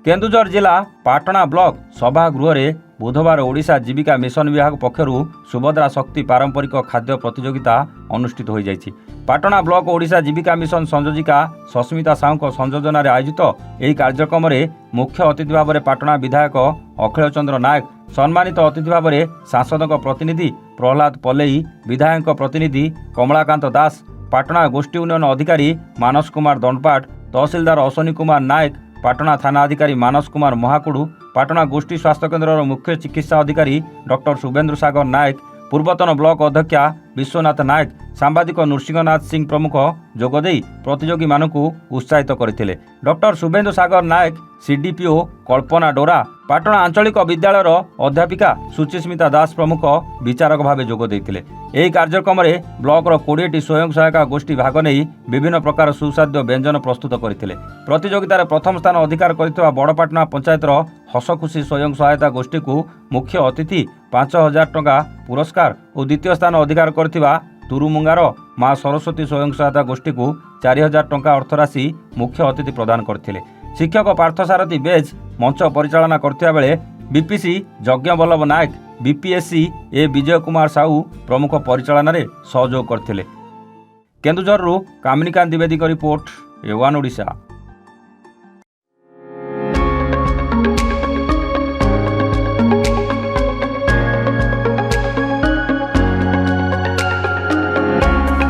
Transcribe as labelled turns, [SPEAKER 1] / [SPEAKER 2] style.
[SPEAKER 1] केन्दुझर जिला पाटणा ब्लॉक सभागृह रे बुधवार ओडिशा जीविका मिशन विभाग पक्षरु सुभद्रा शक्ति पारंपरिक खाद्य प्रतियोगिता अनुष्ठित हो जाइछि। पाटणा ब्लॉक ओडिशा जीविका मिशन संयोजिका सस्मिता साहू संयोजन में आयोजित यह कार्यक्रम में मुख्य अतिथि भाव में पाटणा विधायक अखिल चंद्र नायक, सम्मानित अतिथि भाव में सांसद प्रतिनिधि प्रहलाद पल्लेई, विधायक प्रतिनिधि कमलाकांत दास, पाटणा गोष्ठी उन्नयन अधिकारी मानस कुमार दंडपाट, तहसीलदार अश्विनी कुमार नायक, पाटणा थाना अधिकारी मानस कुमार महाकुड़ू, पाटणा गोष्ठी स्वास्थ्य केन्द्र मुख्य चिकित्सा अधिकारी डॉक्टर शुभेन्दु सागर नायक, पूर्वतन ब्लॉक अध्यक्षा विश्वनाथ नायक, सांबादिक नृसिंहनाथ सिंह प्रमुख जोगदे प्रतियोगी मानकु उत्साहित करथिले। डॉक्टर शुभेन्दु सागर नायक, सीडीपीओ कल्पना डोरा, पाटणा आंचलिक विद्यालयर अध्यापिका सुचिस्मिता दास प्रमुख विचारक भाव जोग देइथिले। एही कार्यक्रम में ब्लॉकर 20टी स्वयं सहायता गोष्ठी भाग नहीं विभिन्न प्रकार सुस्वाद्य व्यंजन प्रस्तुत करथिले। प्रतियोगितार प्रथम स्थान अधिकार करथिबा बड़पाटना पंचायतर हसखुशी स्वयं सहायता गोष्ठी को मुख्य अतिथि 5000 टंका पुरस्कार और द्वितीय स्थान अधिकार करथिबा तुरुमुंगार माँ सरस्वती स्वयं सहायता गोष्ठी को 4000 टंका अर्थराशि मुख्य अतिथि प्रदान करथिले। शिक्षक पार्थसारथी बेज मंच परिचालना करथिबा बेले बीपीसी यज्ञवल्लभ नायक, बीपीएससी ए विजय कुमार साहू प्रमुख परिचालन में सहयोग करथिले। केन्दुझर कामिनीकांत द्विवेदी रिपोर्ट, ए1 ओडिशा।